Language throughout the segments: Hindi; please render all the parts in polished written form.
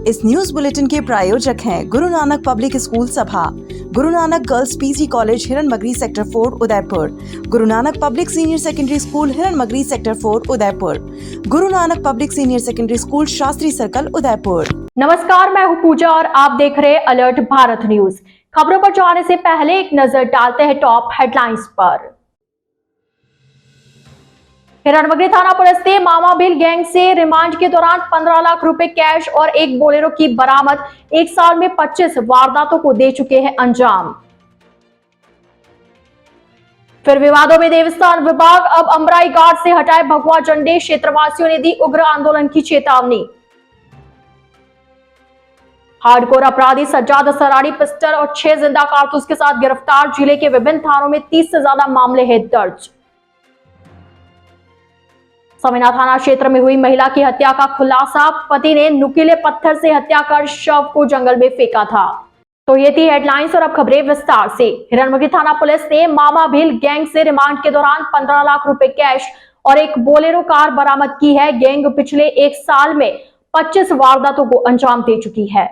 इस न्यूज बुलेटिन के प्रायोजक हैं गुरु नानक पब्लिक स्कूल सभा, Guru Nanak girls PG college Hiranmagri sector 4 Udaipur, Guru Nanak public senior secondary school Hiranmagri sector 4 Udaipur, Guru Nanak public senior secondary school Shastri circle Udaipur. नमस्कार, मैं हूं पूजा और आप देख रहे हैं अलर्ट भारत न्यूज। खबरों पर जाने से पहले एक नजर डालते हैं टॉप हेडलाइंस पर। हिरणमगरी थाना पुलिस ने मामा भील गैंग से रिमांड के दौरान 15 लाख रुपए कैश और एक बोलेरो की बरामद। एक साल में 25 वारदातों को दे चुके हैं अंजाम। फिर विवादों में देवस्थान विभाग, अब अमराई घाट से हटाए भगवा झंडे, क्षेत्रवासियों ने दी उग्र आंदोलन की चेतावनी। हार्डकोर अपराधी सज्जाद सराड़ी पिस्टल और 6 जिंदा कारतूस के साथ गिरफ्तार। जिले के विभिन्न थानों में 30 से ज्यादा मामले हैं दर्ज। समीना थाना क्षेत्र में हुई महिला की हत्या का खुलासा, पति ने नुकीले पत्थर से हत्या कर शव को जंगल में फेंका था। तो ये थी हेडलाइंस और अब खबरें विस्तार से। हिरणमगरी थाना पुलिस ने मामा भील गैंग से रिमांड के दौरान 15 लाख रुपए कैश और एक बोलेरो कार बरामद की है। गैंग पिछले एक साल में 25 वारदातों को अंजाम दे चुकी है।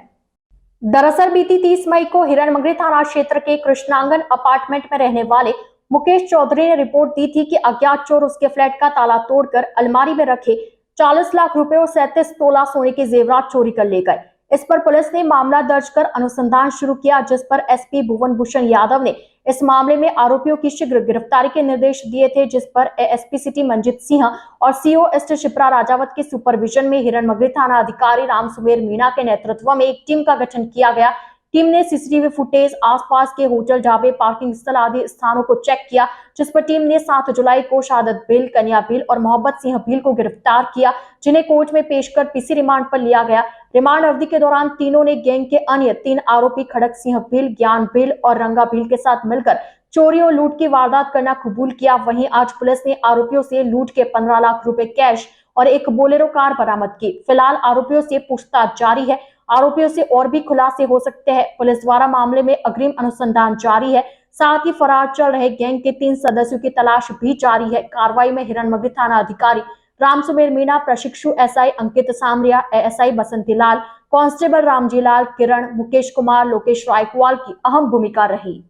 दरअसल बीती 30 मई को हिरणमगरी थाना क्षेत्र के कृष्णांगन अपार्टमेंट में रहने वाले मुकेश चौधरी ने रिपोर्ट दी थी कि अज्ञात चोर उसके फ्लैट का ताला तोड़कर अलमारी में रखे 40 लाख रुपए और 37 तोला सोने के जेवरात चोरी कर ले गए। इस पर पुलिस ने मामला दर्ज कर अनुसंधान शुरू किया, जिस पर एसपी भुवन भूषण यादव ने इस मामले में आरोपियों की शीघ्र गिरफ्तारी के निर्देश दिए थे, जिस पर एएसपी सिटी मंजीत सिंह और सीओ एस शिप्रा राजावत के सुपरविजन में हिरणमगरी थाना अधिकारी रामसुमेर मीणा के नेतृत्व में एक टीम का गठन किया गया। टीम ने सीसीटीवी फुटेज, आसपास के होटल, ढाबे, पार्किंग स्थल आदि स्थानों को चेक किया, जिस पर टीम ने 7 जुलाई को शहादत भील, कन्या भील और मोहम्मद सिंह भील को गिरफ्तार किया, जिन्हें कोर्ट में पेश कर पीसी रिमांड पर लिया गया। रिमांड अवधि के दौरान तीनों ने गैंग के अन्य 3 आरोपी खड़क सिंह भील, ज्ञान भील और रंगा भील के साथ मिलकर चोरी और लूट की वारदात करना कबूल किया। वहीं आज पुलिस ने आरोपियों से लूट के 15 लाख रुपए कैश और एक बोलेरो कार बरामद की। फिलहाल आरोपियों से पूछताछ जारी है। आरोपियों से और भी खुलासे हो सकते हैं। पुलिस द्वारा मामले में अग्रिम अनुसंधान जारी है। साथ ही फरार चल रहे गैंग के 3 सदस्यों की तलाश भी जारी है। कार्रवाई में हिरणमगरी थाना अधिकारी रामसुमेर मीणा, प्रशिक्षु एसआई अंकित सामरिया, एएसआई बसंती लाल, कांस्टेबल रामजी लाल, किरण, मुकेश कुमार, लोकेश रायकवाल की अहम भूमिका रही।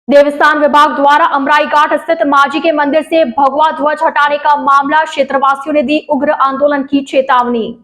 देवस्थान विभाग द्वारा अमराई घाट स्थित माजी के मंदिर से भगवा ध्वज हटाने का मामला, क्षेत्रवासियों ने दी उग्र आंदोलन की चेतावनी।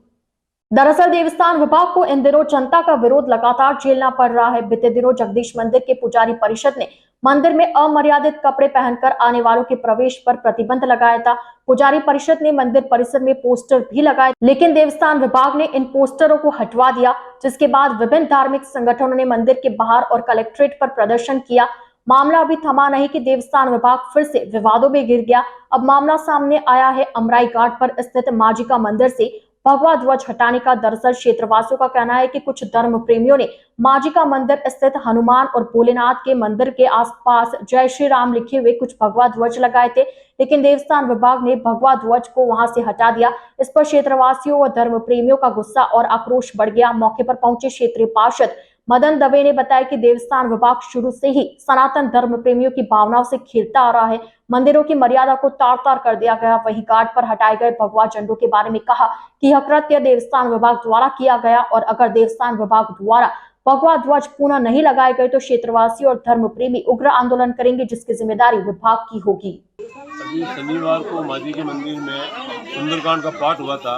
दरअसल देवस्थान विभाग को इन दिनों जनता का विरोध लगातार झेलना पड़ रहा है। बीते दिनों जगदीश मंदिर के पुजारी परिषद ने मंदिर में अमर्यादित कपड़े पहनकर आने वालों के प्रवेश पर प्रतिबंध लगाया था। पुजारी परिषद ने मंदिर परिसर में पोस्टर भी लगाए, लेकिन देवस्थान विभाग ने इन पोस्टरों को हटवा दिया, जिसके बाद विभिन्न धार्मिक संगठनों ने मंदिर के बाहर और कलेक्ट्रेट पर प्रदर्शन किया। मामला अभी थमा नहीं कि देवस्थान विभाग फिर से विवादों में घिर गया। अब मामला सामने आया है अमराई घाट पर स्थित माजी का मंदिर से भगवा ध्वज हटाने का। दरअसल क्षेत्रवासियों का कहना है कि कुछ धर्म प्रेमियों ने माजी का मंदिर स्थित हनुमान और भोलेनाथ के मंदिर के आसपास जय श्री राम लिखे हुए कुछ भगवा ध्वज लगाए थे, लेकिन देवस्थान विभाग ने भगवा ध्वज को वहां से हटा दिया। इस पर क्षेत्रवासियों व धर्म प्रेमियों का गुस्सा और आक्रोश बढ़ गया। मौके पर पहुंचे क्षेत्रीय पार्षद मदन दवे ने बताया कि देवस्थान विभाग शुरू से ही सनातन धर्म प्रेमियों की भावनाओं से खेलता आ रहा है। मंदिरों की मर्यादा को तार तार कर दिया गया। वहीं घाट पर हटाए गए भगवा झंडों के बारे में कहा कि यह कृत्य देवस्थान विभाग द्वारा किया गया और अगर देवस्थान विभाग द्वारा भगवा ध्वज पुनः नहीं लगाए गए तो क्षेत्रवासी और धर्म प्रेमी उग्र आंदोलन करेंगे, जिसकी जिम्मेदारी विभाग की होगी। अभी शनिवार को माजी के मंदिर में सुंदरकांड का पाठ हुआ था।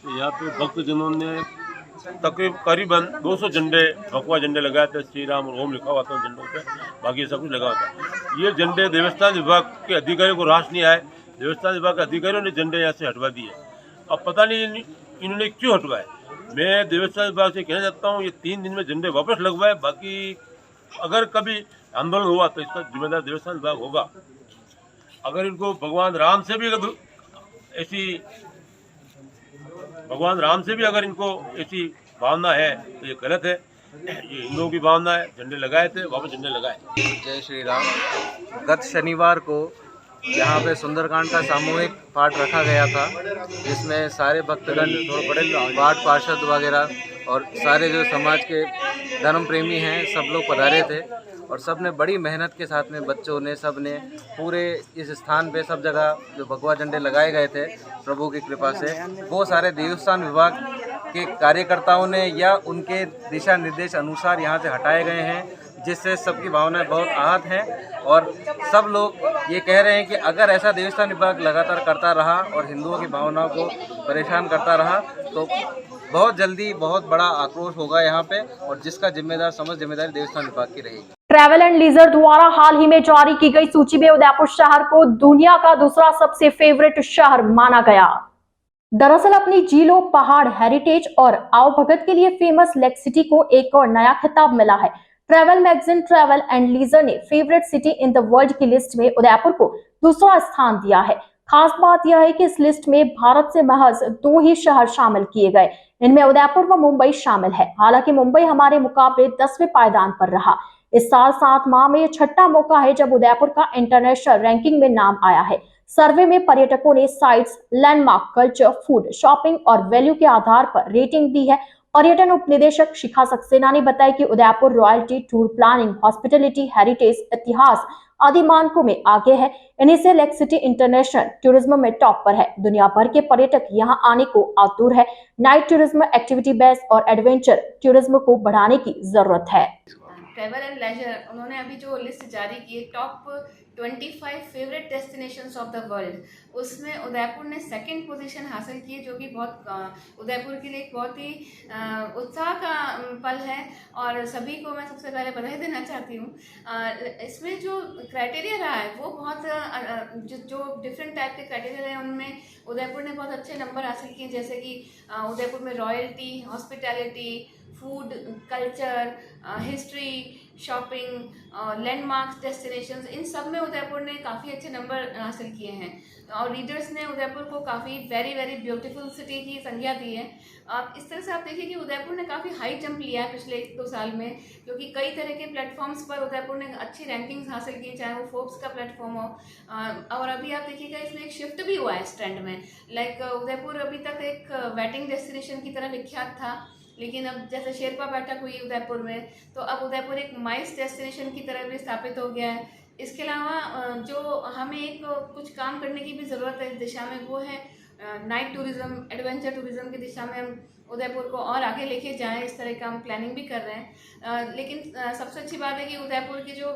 तो यहाँ पे भक्तजनों ने करीबन 200 झंडे, भगवा झंडे लगाए थे। श्री राम और ओम लिखा हुआ था झंडों पे, बाकी सब कुछ लगा हुआ था। ये झंडे देवस्थान विभाग के अधिकारियों को रास नहीं आए। देवस्थान विभाग के अधिकारियों ने झंडे यहाँ से हटवा दिए। अब पता नहीं इन्होंने क्यों हटवाए। मैं देवस्थान विभाग से कहना चाहता हूँ ये 3 दिन में झंडे वापस लगवाए। बाकी अगर कभी आंदोलन हुआ तो इसका जिम्मेदार देवस्थान विभाग होगा। अगर इनको भगवान राम से भी अगर इनको ऐसी भावना है तो ये गलत है। ये हिंदुओं की भावना है। झंडे लगाए थे, वापस झंडे लगाए। जय श्री राम। गत शनिवार को यहाँ पे सुंदरकांड का सामूहिक पाठ रखा गया था, जिसमें सारे भक्तगण, वार्ड पार्षद वगैरह और सारे जो समाज के धर्म प्रेमी हैं सब लोग पधारे थे और सब ने बड़ी मेहनत के साथ में, बच्चों ने, सब ने पूरे इस स्थान पे सब जगह जो भगवा झंडे लगाए गए थे प्रभु की कृपा से, वो सारे देवस्थान विभाग के कार्यकर्ताओं ने या उनके दिशा निर्देश अनुसार यहाँ से हटाए गए हैं, जिससे सबकी भावनाएं बहुत आहत हैं। और सब लोग ये कह रहे हैं कि अगर ऐसा देवस्थान विभाग लगातार करता रहा और हिंदुओं की भावनाओं को परेशान करता रहा तो बहुत जल्दी बहुत बड़ा आक्रोश होगा यहाँ पे, और जिसका समस्त जिम्मेदारी देवस्थान विभाग की रहेगी। ट्रैवल एंड लीजर द्वारा हाल ही में जारी की गई सूची में उदयपुर शहर को दुनिया का दूसरा सबसे फेवरेट शहर माना गया। दरअसल अपनी झीलों, पहाड़, हेरिटेज और आवभगत के लिए फेमस लेक सिटी को एक और नया खिताब मिला है। Travel magazine travel and leisure ने favourite city in the world की लिस्ट में उदयपुर को दूसरा स्थान दिया है। खास बात यह है कि इस लिस्ट में भारत से महज 2 ही शहर शामिल किए गए। इनमें उदयपुर व मुंबई शामिल है। हालांकि मुंबई हमारे मुकाबले 10वें पायदान पर रहा। इस साल 7 माह में यह छठा मौका है जब उदयपुर का इंटरनेशनल रैंकिंग में नाम आया है। सर्वे में पर्यटकों ने sites, landmark, culture, food, shopping और वैल्यू के आधार पर रेटिंग दी है। पर्यटन उपनिदेशक शिखा सक्सेना ने बताया कि Udaipur royalty, tour planning, hospitality, heritage, इतिहास आदि मानकों में आगे है। इन्हीं से लेक सिटी इंटरनेशनल टूरिज्म में टॉप पर है। दुनिया भर के पर्यटक यहां आने को आतुर है। नाइट टूरिज्म, एक्टिविटी बेस्ड और एडवेंचर टूरिज्म को बढ़ाने की जरूरत है। ट्रैवल एंड लेजर उन्होंने अभी जो लिस्ट जारी की है top 25 favourite destinations of the world, उसमें उदयपुर ने 2nd पोजीशन हासिल की है, जो कि बहुत उदयपुर के लिए एक बहुत ही उत्साह का पल है और सभी को मैं सबसे पहले बधाई देना चाहती हूँ। इसमें जो क्राइटेरिया रहा है वो बहुत जो डिफरेंट टाइप के क्राइटेरिया रहे उनमें उदयपुर ने बहुत अच्छे नंबर हासिल किए, जैसे कि उदयपुर में royalty, hospitality, food, culture, history, shopping, landmarks, destinations, इन सब में उदयपुर ने काफ़ी अच्छे नंबर हासिल किए हैं और रीडर्स ने उदयपुर को काफ़ी वेरी वेरी ब्यूटीफुल सिटी की संज्ञा दी है। इस तरह से आप देखिए कि उदयपुर ने काफ़ी हाई जंप लिया है पिछले 1-2 साल में, क्योंकि कई तरह के प्लेटफॉर्म्स पर उदयपुर ने अच्छी रैंकिंग्स हासिल की, चाहे वो फोर्ब्स का प्लेटफॉर्म हो। और अभी आप देखिएगा इसमें एक शिफ्ट भी हुआ है इस ट्रेंड में। लाइक उदयपुर अभी तक एक वेडिंग डेस्टिनेशन की तरह विख्यात था, लेकिन अब जैसे शेरपा बैठक हुई उदयपुर में, तो अब उदयपुर एक माइस डेस्टिनेशन की तरह भी स्थापित हो गया है। इसके अलावा जो हमें एक कुछ काम करने की भी ज़रूरत है इस दिशा में, वो है नाइट टूरिज़्म, एडवेंचर टूरिज़्म की दिशा में हम उदयपुर को और आगे लेके जाएं। इस तरह का हम प्लानिंग भी कर रहे हैं। लेकिन सबसे अच्छी बात है कि उदयपुर की जो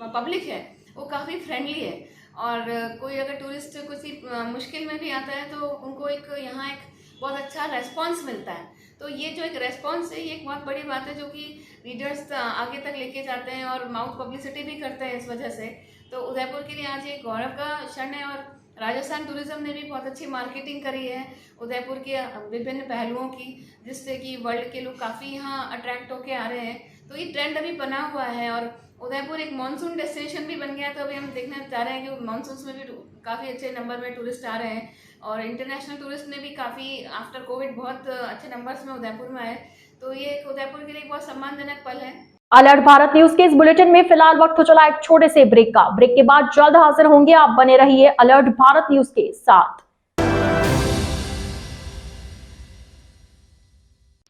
पब्लिक है वो काफ़ी फ्रेंडली है और कोई अगर टूरिस्ट किसी मुश्किल में भी आता है तो उनको एक यहाँ एक बहुत अच्छा रेस्पॉन्स मिलता है। तो ये जो एक रेस्पॉन्स है ये एक बहुत बड़ी बात है, जो कि रीडर्स आगे तक लेके जाते हैं और माउथ पब्लिसिटी भी करते हैं इस वजह से। तो उदयपुर के लिए आज ये गौरव का क्षण है और राजस्थान टूरिज्म ने भी बहुत अच्छी मार्केटिंग करी है उदयपुर के विभिन्न पहलुओं की, जिससे कि वर्ल्ड के लोग काफ़ी यहाँ अट्रैक्ट होके आ रहे हैं। तो ये ट्रेंड अभी बना हुआ है और उदयपुर एक मानसून डेस्टिनेशन भी बन गया। तो अभी हम देखने जा रहे हैं कि मानसून में भी काफ़ी अच्छे नंबर में टूरिस्ट आ रहे हैं और इंटरनेशनल टूरिस्ट ने भी काफ़ी आफ्टर कोविड बहुत अच्छे नंबर्स में उदयपुर में आए। तो ये एक उदयपुर के लिए बहुत सम्मानजनक पल है। अलर्ट भारत न्यूज के इस बुलेटिन में फिलहाल वक्त हो चला एक छोटे से ब्रेक का। ब्रेक के बाद जल्द हाजिर होंगे। आप बने रहिए अलर्ट भारत न्यूज के साथ।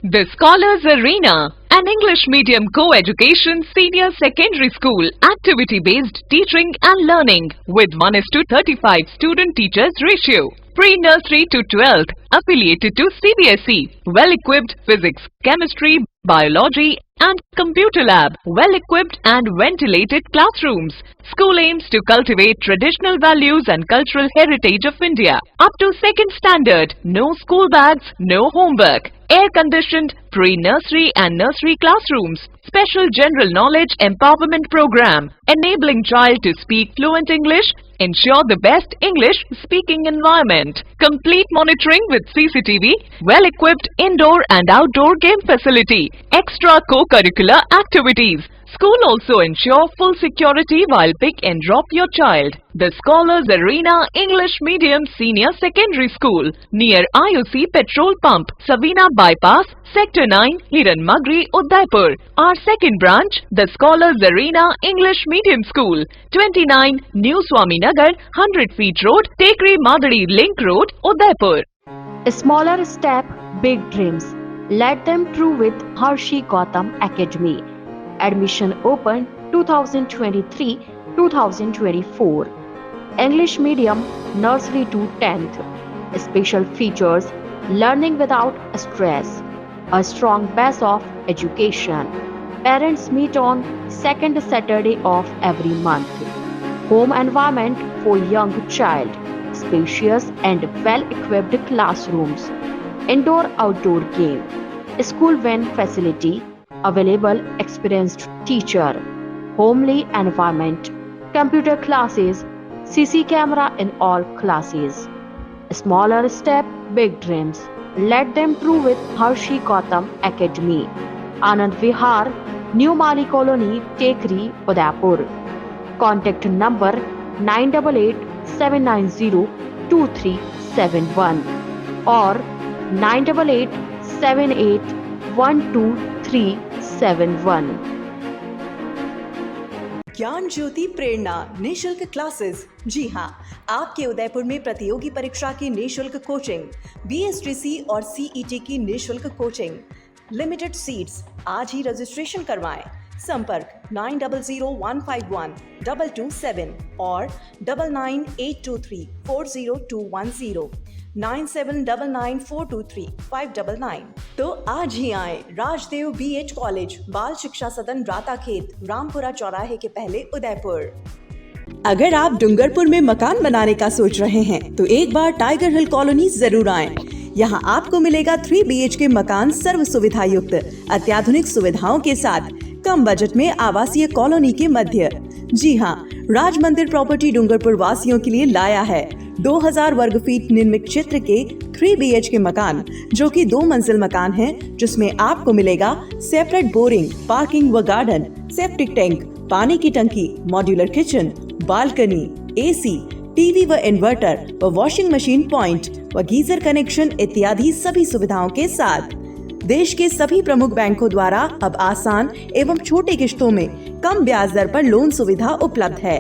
The Scholars Arena, an English medium co-education senior secondary school, activity-based teaching and learning with 1:35 student-teachers ratio. Pre-nursery to 12th, affiliated to CBSE. Well-equipped physics, chemistry, biology and computer lab. Well-equipped and ventilated classrooms. School aims to cultivate traditional values and cultural heritage of India. Up to 2nd standard, no school bags, no homework. Air-conditioned pre-nursery and nursery classrooms. Special general knowledge empowerment program, enabling child to speak fluent English. Ensure the best English speaking environment. Complete monitoring with CCTV. Well-equipped indoor and outdoor game facility. Extra co-curricular activities. School also ensure full security while pick and drop your child. The Scholars Arena English Medium Senior Secondary School near IOC Petrol Pump, Savina Bypass, Sector 9, Hiran Magri, Udaipur. Our second branch, the Scholars Arena English Medium School, 29 New Swaminagar, 100 Feet Road, Tekri Madari Link Road, Udaipur. A smaller step, big dreams. Let them true with Harshi Gautam Academy. Admission open 2023-2024. English medium nursery to 10th. Special features: learning without stress, a strong base of education. Parents meet on second Saturday of every month. Home environment for young child, spacious and well-equipped classrooms, indoor-outdoor game, school van facility, available experienced teacher, homely environment, computer classes, CC camera in all classes. Smaller step, big dreams. Let them through with Harshi Gautam Academy, Anand Vihar, New Mali Colony, Tekri, Udaipur. Contact number 9887902371 or 9887812371. ज्ञान ज्योति प्रेरणा निशुल्क क्लासेस। जी हाँ, आपके उदयपुर में प्रतियोगी परीक्षा की निशुल्क कोचिंग, BSTC और CET की निशुल्क कोचिंग, लिमिटेड सीट्स। आज ही रजिस्ट्रेशन करवाएं। संपर्क 9001512227 और 9982340210, 9799423599। तो आज ही आए राजदेव BH कॉलेज, बाल शिक्षा सदन, राता खेत, रामपुरा चौराहे के पहले, उदयपुर। अगर आप डूंगरपुर में मकान बनाने का सोच रहे हैं तो एक बार टाइगर हिल कॉलोनी जरूर आएं। यहाँ आपको मिलेगा 3 BHK मकान सर्व सुविधा युक्त, अत्याधुनिक सुविधाओं के साथ, कम बजट में आवासीय कॉलोनी के मध्य। जी हाँ, राज मंदिर प्रॉपर्टी डूंगरपुर वासियों के लिए लाया है 2000 वर्ग फीट निर्मित क्षेत्र के 3 BHK मकान, जो कि 2 मंजिल मकान है, जिसमें आपको मिलेगा सेपरेट बोरिंग, पार्किंग व गार्डन, सेप्टिक टैंक, पानी की टंकी, modular kitchen, balcony, AC, TV व इन्वर्टर व वॉशिंग मशीन पॉइंट व गीजर कनेक्शन इत्यादि सभी सुविधाओं के साथ। देश के सभी प्रमुख बैंकों द्वारा अब आसान एवं छोटी किश्तों में कम ब्याज दर पर लोन सुविधा उपलब्ध है।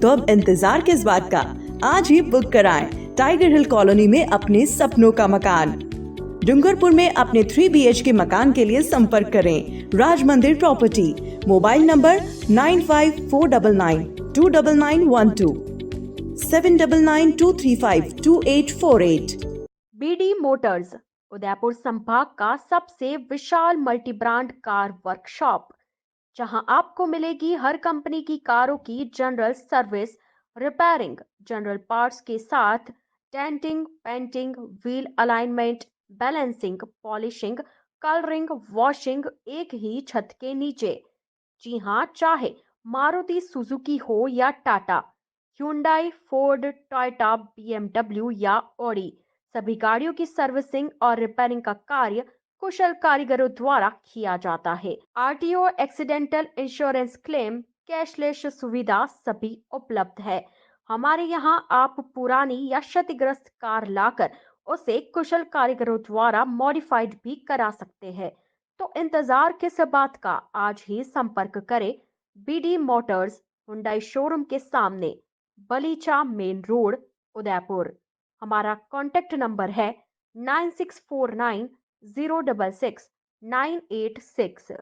तो अब इंतजार किस बात का, आज ही बुक कराएं टाइगर हिल कॉलोनी में अपने सपनों का मकान। डूंगरपुर में अपने 3 BHK मकान के लिए संपर्क करें राज मंदिर property. Mobile number 9549929912, 7992352848। BD Motors Udaipur संभाग का सबसे विशाल मल्टी ब्रांड कार वर्कशॉप, जहां आपको मिलेगी हर कंपनी की कारों की general service, repairing, general parts के साथ denting, painting, wheel alignment, balancing, polishing, colouring, washing एक ही छत के नीचे। जी हाँ, चाहे मारुति सुजुकी हो या Tata, Hyundai, Ford, Toyota, BMW या ऑडी, सभी गाड़ियों की सर्विसिंग और रिपेयरिंग का कार्य कुशल कारीगरों द्वारा किया जाता है। RTO, accidental insurance claim, cashless सुविधा सभी उपलब्ध है। हमारे यहाँ आप पुरानी या क्षतिग्रस्त कार लाकर उसे कुशल कारीगरों द्वारा मॉडिफाइड भी करा सकते हैं। तो इंतजार किस बात का, आज ही संपर्क करें BD मोटर्स, हुंडई शोरूम के सामने, बलीचा मेन रोड, उदयपुर। हमारा कॉन्टेक्ट नंबर है 9649066986।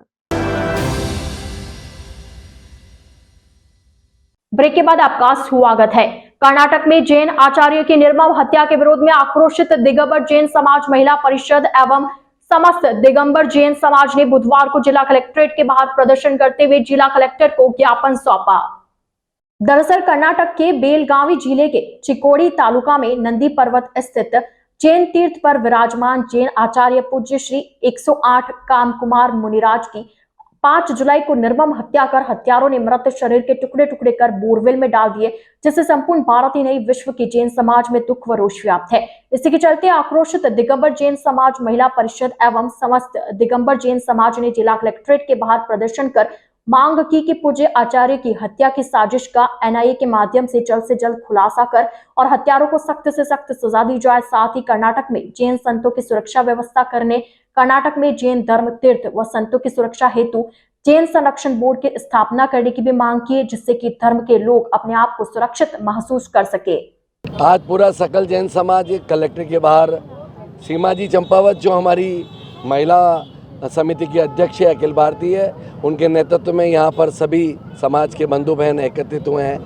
ब्रेक के बाद आपका स्वागत है। कर्नाटक में जैन आचार्य की निर्मम हत्या के विरोध में आक्रोशित दिगंबर जैन समाज महिला परिषद एवं समस्त दिगंबर जैन समाज ने बुधवार को जिला कलेक्ट्रेट के बाहर प्रदर्शन करते हुए जिला कलेक्टर को ज्ञापन सौंपा। दरअसल कर्नाटक के बेलगावी जिले के चिकोड़ी तालुका में नंदी पर्वत स्थित जैन तीर्थ पर विराजमान जैन आचार्य पूज्य श्री 108 कामकुमार मुनिराज की 5 जुलाई को निर्मम हत्या कर हत्यारों ने मृत शरीर के टुकड़े टुकड़े कर बोरवेल में डाल दिए, जिससे संपूर्ण भारत ही नहीं विश्व के जैन समाज में दुख व रोष व्याप्त है। इसी के चलते आक्रोशित दिगंबर जैन समाज महिला परिषद एवं समस्त दिगंबर जैन समाज ने जिला कलेक्ट्रेट के बाहर प्रदर्शन कर मांग की कि पूज्य आचार्य की हत्या की साजिश का NIA के माध्यम से जल्द खुलासा कर और हत्यारों को सख्त से सख्त सजा दी जाए। साथ ही कर्नाटक में जैन संतों की सुरक्षा व्यवस्था करने, कर्नाटक में जैन धर्म तीर्थ व संतों की सुरक्षा हेतु जैन संरक्षण बोर्ड की स्थापना करने की भी मांग की, जिससे कि धर्म के लोग अपने आप को सुरक्षित महसूस कर सके। आज पूरा सकल जैन समाज कलेक्टर के बाहर सीमा जी चंपावत, जो हमारी महिला समिति की अध्यक्ष है अखिल भारतीय, उनके नेतृत्व में यहाँ पर सभी समाज के बंधु बहन एकत्रित हुए हैं।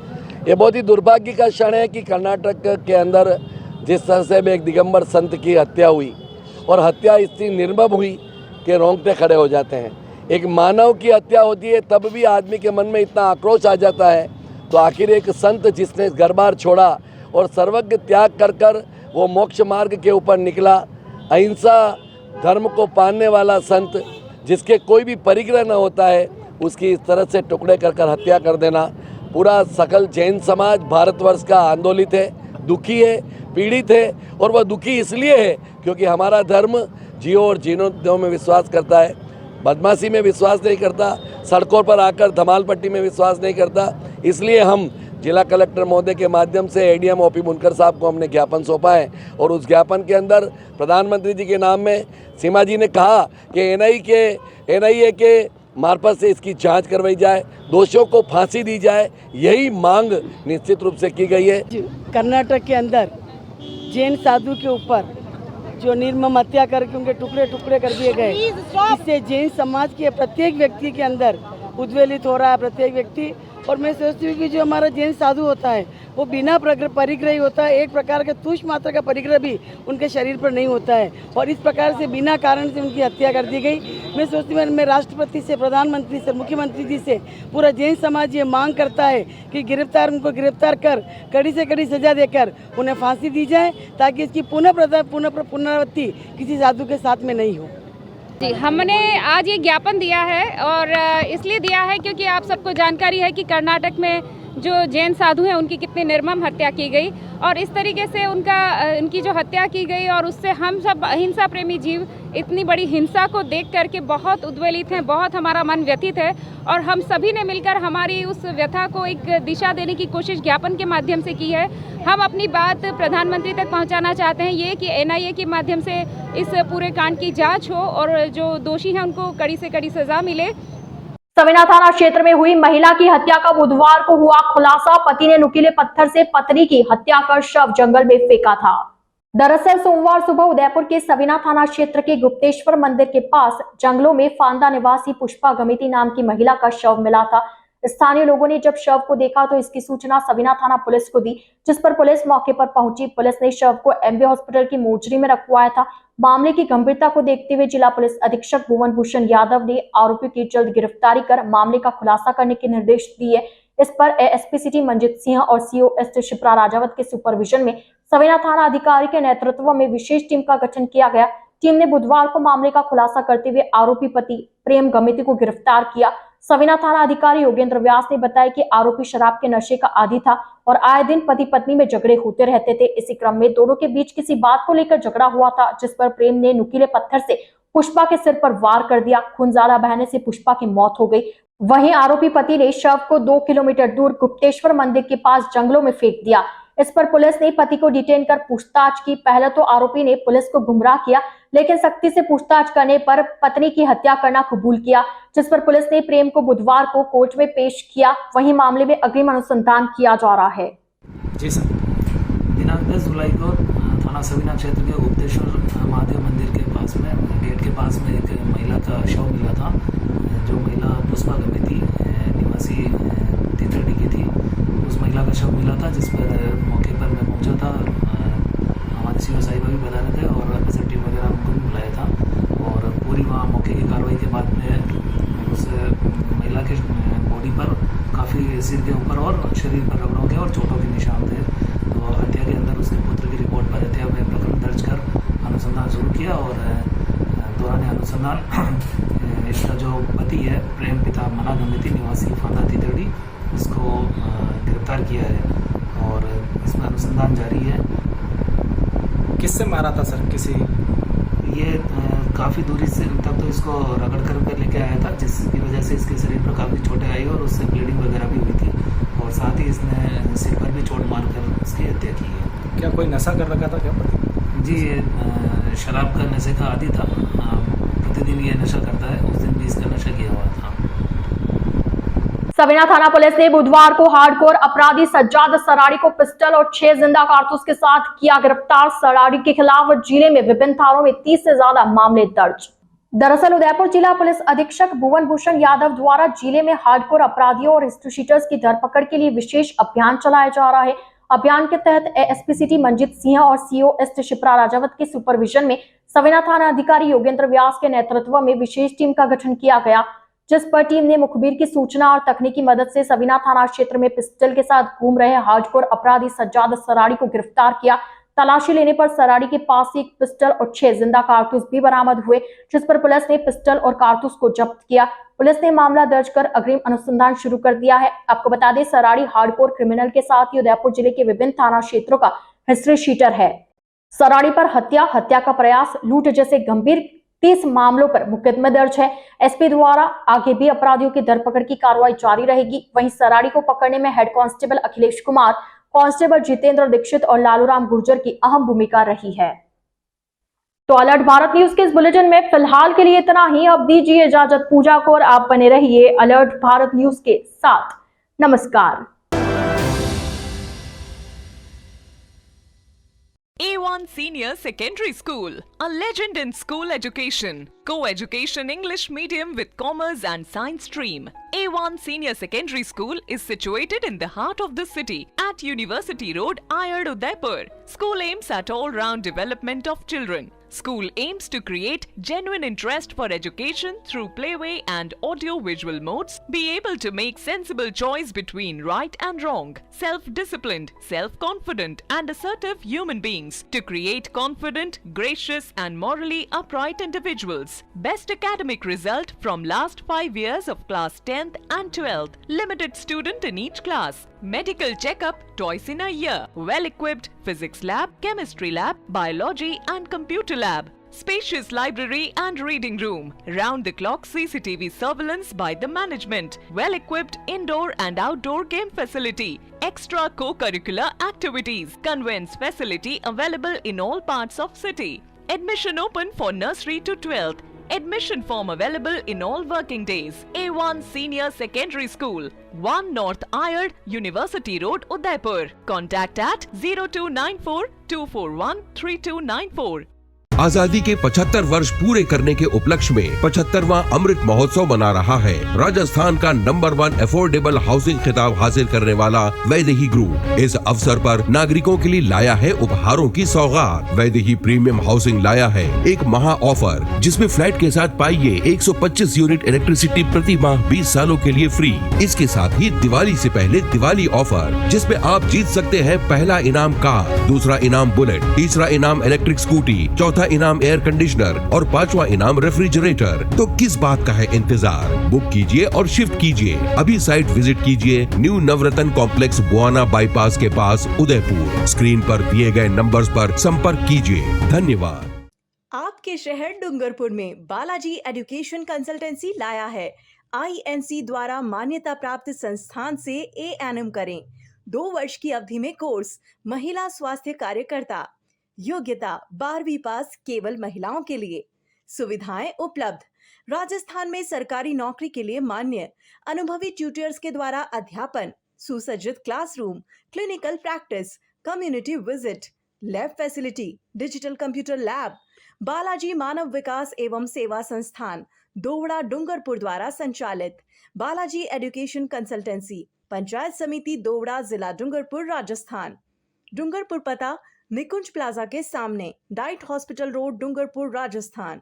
ये बहुत ही दुर्भाग्य का क्षण है कि कर्नाटक के अंदर जिस तरह से एक दिगंबर संत की हत्या हुई, और हत्या इतनी निर्मम हुई कि रोंगटे खड़े हो जाते हैं। एक मानव की हत्या होती है तब भी आदमी के मन में इतना आक्रोश आ जाता है, तो आखिर एक संत जिसने घर बार छोड़ा और सर्वज्ञ त्याग कर कर वो मोक्ष मार्ग के ऊपर निकला, अहिंसा धर्म को पालने वाला संत जिसके कोई भी परिग्रह न होता है, उसकी इस तरह से टुकड़े कर कर हत्या कर देना, पूरा सकल जैन समाज भारतवर्ष का आंदोलित है, दुखी है, पीड़ित है। और वह दुखी इसलिए है क्योंकि हमारा धर्म जियो और जीनो दो में विश्वास करता है, बदमाशी में विश्वास नहीं करता, सड़कों पर आकर धमाल पट्टी में विश्वास नहीं करता। इसलिए हम जिला कलेक्टर महोदय के माध्यम से एडीएम ओपी मुनकर साहब को हमने ज्ञापन सौंपा है और उस ज्ञापन के अंदर प्रधानमंत्री जी के नाम में सीमा जी ने कहा कि एनआईए के मार्फत से इसकी जांच करवाई जाए, दोषियों को फांसी दी जाए, यही मांग निश्चित रूप से की गई है। कर्नाटक के अंदर जैन साधु के ऊपर जो निर्मम हत्या करके उनके टुकड़े टुकड़े कर दिए गए, इससे जैन समाज के प्रत्येक व्यक्ति के अंदर उद्वेलित हो रहा है, प्रत्येक व्यक्ति। और मैं सोचती हूँ कि जो हमारा जैन साधु होता है वो बिना परिग्रही होता है, एक प्रकार का तुच्छ मात्र का परिग्रह भी उनके शरीर पर नहीं होता है, और इस प्रकार से बिना कारण से उनकी हत्या कर दी गई। मैं सोचती हूँ मैं राष्ट्रपति से, प्रधानमंत्री से, मुख्यमंत्री जी से पूरा जैन समाज ये मांग करता है कि उनको गिरफ्तार कर कड़ी से कड़ी सजा देकर उन्हें फांसी दी जाए, ताकि इसकी पुनरावृत्ति किसी साधु के साथ में नहीं हो। जी, हमने आज ये ज्ञापन दिया है और इसलिए दिया है क्योंकि आप सबको जानकारी है कि कर्नाटक में जो जैन साधु हैं उनकी कितनी निर्मम हत्या की गई, और इस तरीके से उनकी जो हत्या की गई, और उससे हम सब अहिंसा प्रेमी जीव इतनी बड़ी हिंसा को देख करके बहुत उद्वेलित हैं, बहुत हमारा मन व्यथित है। और हम सभी ने मिलकर हमारी उस व्यथा को एक दिशा देने की कोशिश ज्ञापन के माध्यम से की है। हम अपनी बात प्रधानमंत्री तक पहुंचाना चाहते हैं, ये कि एनआईए के माध्यम से इस पूरे कांड की जांच हो और जो दोषी हैं उनको कड़ी से कड़ी सजा मिले। सविना थाना क्षेत्र में हुई महिला की हत्या का बुधवार को हुआ खुलासा। पति ने नुकीले पत्थर से पत्नी की हत्या कर शव जंगल में फेंका था। दरअसल सोमवार सुबह उदयपुर के सविना थाना क्षेत्र के गुप्तेश्वर मंदिर के पास जंगलों में फांदा निवासी पुष्पा गमिती नाम की महिला का शव मिला था। स्थानीय लोगों ने जब शव को देखा तो इसकी सूचना सविना थाना पुलिस को दी, जिस पर पुलिस मौके पर पहुंची। पुलिस ने शव को एमबी हॉस्पिटल की मोर्चरी में रखवाया था। मामले की गंभीरता को देखते हुए जिला पुलिस अधीक्षक भुवन भूषण यादव ने आरोपी की जल्द गिरफ्तारी कर मामले का खुलासा करने के निर्देश दिए। इस पर एएसपी सिटी मंजित सिंह और सीओ एस शिप्रा राजावत के सुपरविजन में सविना थाना अधिकारी के नेतृत्व में विशेष टीम का गठन किया गया। टीम ने बुधवार को मामले का खुलासा करते हुए आरोपी पति प्रेम गमिती को गिरफ्तार किया। सविना थाना अधिकारी योगेंद्र व्यास ने बताया कि आरोपी शराब के नशे का आदी था और आए दिन पति पत्नी में झगड़े होते रहते थे। इसी क्रम में दोनों के बीच किसी बात को लेकर झगड़ा हुआ था, जिस पर प्रेम ने नुकीले पत्थर से पुष्पा के सिर पर वार कर दिया। खून ज्यादा बहने से पुष्पा की मौत हो गई। वहीं आरोपी पति ने शव को 2 किलोमीटर दूर गुप्तेश्वर मंदिर के पास जंगलों में फेंक दिया। इस पर पुलिस ने पति को डिटेन कर पूछताछ की। पहले तो आरोपी ने पुलिस को गुमराह किया, लेकिन सख्ती से पूछताछ करने पर पत्नी की हत्या करना कबूल किया, जिस पर पुलिस ने प्रेम को बुधवार को कोर्ट में पेश किया। वहीं मामले में अग्रिम अनुसंधान किया जा रहा है। जी सर, दिनांक 10 जुलाई को थाना सविना क्षेत्र के गुप्तेश्वर महादेव मंदिर के पास में गेट के पास में एक महिला का शव मिला था, जो महिला पुष्पा गमिती निवासी तितरडी की थी। उस महिला का शव मिला था, जिस पर मौके पर मैं पहुंचा था। हमारे सीओ साहिबा भी बता रहे थे और एसएफ टीम वगैरह उनको भी बुलाया था, और पूरी वहाँ मौके की कार्रवाई के बाद में उस महिला के बॉडी पर काफ़ी सिर के ऊपर और शरीर पर रगड़ों के और चोटों के निशान थे। तो हत्या के अंदर उसके पुत्र की रिपोर्ट पर हत्या में प्रकरण दर्ज कर अनुसंधान शुरू किया, और दौरान अनुसंधान इसका जो पति है प्रेम पिता मना गमिती निवासी फांदा तितरडी, इसको गिरफ्तार किया है और इसमें अनुसंधान जारी है। किससे मारा था सर? किसी ये काफ़ी दूरी से तक तो इसको रगड़ कर लेके आया था, जिसकी वजह से इसके शरीर पर काफ़ी चोटें आई और उससे ब्लीडिंग वगैरह भी हुई थी, और साथ ही इसने सिर पर भी चोट मारकर उसकी हत्या की है। क्या कोई नशा कर रखा था क्या? जी, ये शराब का नशे का आदी था, प्रतिदिन ये नशा करता है, उस दिन भी इसका नशा किया हुआ था। सविना थाना पुलिस ने बुधवार को हार्डकोर अपराधी सज्जाद सराड़ी को पिस्टल और 6 जिंदा कारतूस के साथ किया गिरफ्तार। सराड़ी के खिलाफ जिले में विभिन्न थानों में 30 से ज्यादा मामले दर्ज। दरअसल उदयपुर जिला पुलिस अधीक्षक भुवन भूषण यादव द्वारा जिले में हार्डकोर अपराधियों और हिस्ट्री शीटर्स की धरपकड़ के लिए विशेष अभियान चलाया जा रहा है। अभियान के तहत एएसपी सिटी मंजीत सिंह और सीओ एस शिप्रा राजावत के सुपरविजन में सविना थाना अधिकारी योगेंद्र व्यास के नेतृत्व में विशेष टीम का गठन किया गया, जिस पर टीम ने मुखबिर की सूचना और तकनीकी मदद से सविना थाना क्षेत्र में पिस्टल के साथ घूम रहे हार्डकोर अपराधी सज्जाद सराड़ी को गिरफ्तार किया। तलाशी लेने पर सराड़ी के पास से एक पिस्टल और 6 जिंदा कारतूस भी बरामद हुए, जिस पर पुलिस ने पिस्टल और कारतूस को जब्त किया। पुलिस ने मामला दर्ज कर अग्रिम अनुसंधान शुरू कर दिया है। आपको बता दें, सराड़ी हार्डकोर क्रिमिनल के साथ ही उदयपुर जिले के विभिन्न थाना क्षेत्रों का हिस्ट्री शीटर है। सराड़ी पर हत्या, हत्या का प्रयास, लूट जैसे गंभीर 30 मामलों पर मुकदमे दर्ज है। एसपी द्वारा आगे भी अपराधियों की धरपकड़ की कार्रवाई जारी रहेगी। वहीं सराड़ी को पकड़ने में head constable Akhilesh Kumar, constable Jitendra Dixit और लालूराम गुर्जर की अहम भूमिका रही है। तो अलर्ट भारत न्यूज के इस बुलेटिन में फिलहाल के लिए इतना ही। अब दीजिए इजाजत पूजा को और आप बने रहिए अलर्ट भारत न्यूज के साथ। नमस्कार। A1 Senior Secondary School, a legend in school education. Co-education English medium with commerce and science stream. A1 Senior Secondary School is situated in the heart of the city at University Road, Ayad, Udaipur. School aims at all-round development of children. School aims to create genuine interest for education through playway and audio-visual modes, be able to make sensible choice between right and wrong, self-disciplined, self-confident and assertive human beings to create confident, gracious and morally upright individuals. Best academic result from last 5 years of class 10th and 12th. Limited student in each class. Medical checkup twice in a year. Well-equipped physics lab, chemistry lab, biology and computer lab. Spacious library and reading room. Round-the-clock CCTV surveillance by the management. Well-equipped indoor and outdoor game facility. Extra co-curricular activities. Conveyance facility available in all parts of city. Admission open for nursery to 12th. Admission form available in all working days. A1 Senior Secondary School, 1 North Ayad, University Road, Udaipur. Contact at 0294 241 3294. आजादी के 75 वर्ष पूरे करने के उपलक्ष्य में 75वां अमृत महोत्सव मना रहा है। राजस्थान का नंबर 1 अफोर्डेबल हाउसिंग खिताब हासिल करने वाला वैदेही ग्रुप इस अवसर पर नागरिकों के लिए लाया है उपहारों की सौगात। वैदेही प्रीमियम हाउसिंग लाया है एक महा ऑफर, जिसमें फ्लैट के साथ पाइए 125 यूनिट इलेक्ट्रिसिटी प्रति माह 20 सालों के लिए फ्री। इसके साथ ही दिवाली से पहले दिवाली ऑफर, जिसमें आप जीत सकते हैं पहला इनाम कार, दूसरा इनाम बुलेट, तीसरा इनाम इलेक्ट्रिक स्कूटी, चौथा इनाम एयर कंडीशनर और 5वां इनाम रेफ्रिजरेटर। तो किस बात का है इंतजार? बुक कीजिए और शिफ्ट कीजिए। अभी साइट विजिट कीजिए न्यू नवरत्न कॉम्प्लेक्स, बुआना बाईपास के पास, उदयपुर। स्क्रीन पर दिए गए नंबर्स पर संपर्क कीजिए। धन्यवाद। आपके शहर डूंगरपुर में बालाजी एजुकेशन कंसल्टेंसी लाया है INC द्वारा मान्यता प्राप्त संस्थान से ANM करें। 2 वर्ष की अवधि में कोर्स महिला स्वास्थ्य कार्यकर्ता, योग्यता 12वीं पास केवल महिलाओं के लिए। सुविधाएं उपलब्ध। राजस्थान में सरकारी नौकरी के लिए मान्य अनुभवी ट्यूटर्स के द्वारा अध्यापन, सुसज्जित classroom, clinical practice, community visit, lab facility, digital computer lab. Balaji Manav Vikas Evam Seva संस्थान दोवड़ा डूंगरपुर द्वारा संचालित बालाजी एजुकेशन कंसल्टेंसी, पंचायत समिति दोवड़ा, जिला डूंगरपुर, राजस्थान। डूंगरपुर पता निकुंज प्लाजा के सामने, diet hospital road, Dungarpur, Rajasthan.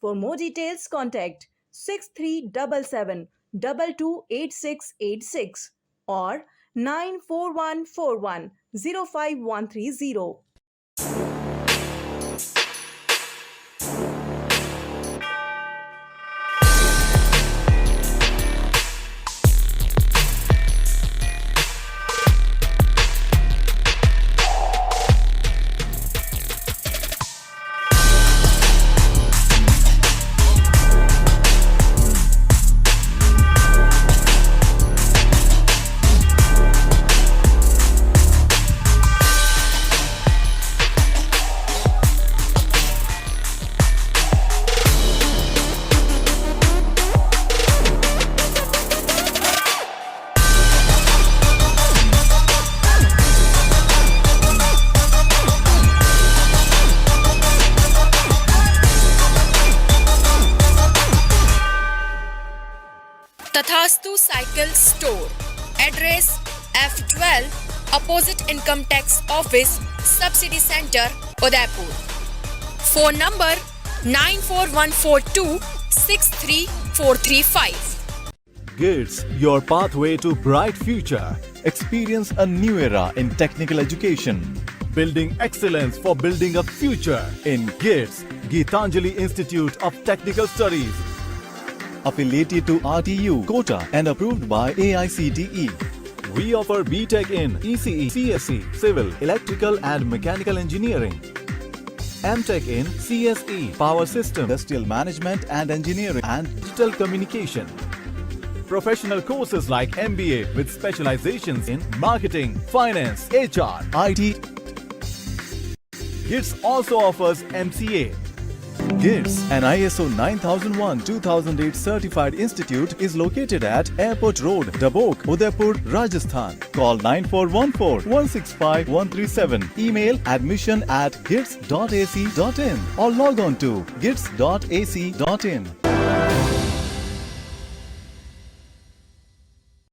For more details contact 6377 228686 और 94141 05130। तथास्तु cycle store, address F12 opposite Income Tax Office, Subsidy Center, Udaipur. Phone number 94142 63435. GITS, your pathway to bright future. Experience a new era in technical education. Building excellence for building a future in GITS, Geetanjali Institute of Technical Studies. Affiliated to RTU, Kota and approved by AICTE. We offer BTech in ECE, CSE, Civil, Electrical and Mechanical Engineering. MTech in CSE, Power System, Industrial Management and Engineering and Digital Communication. Professional courses like MBA with specializations in Marketing, Finance, HR, IT. GITS also offers MCA. GITS, an ISO 9001-2008 certified institute, is located at Airport Road, Dabok, Udaipur, Rajasthan. Call 9414-165-137. Email admission@gits.ac.in or log on to gits.ac.in.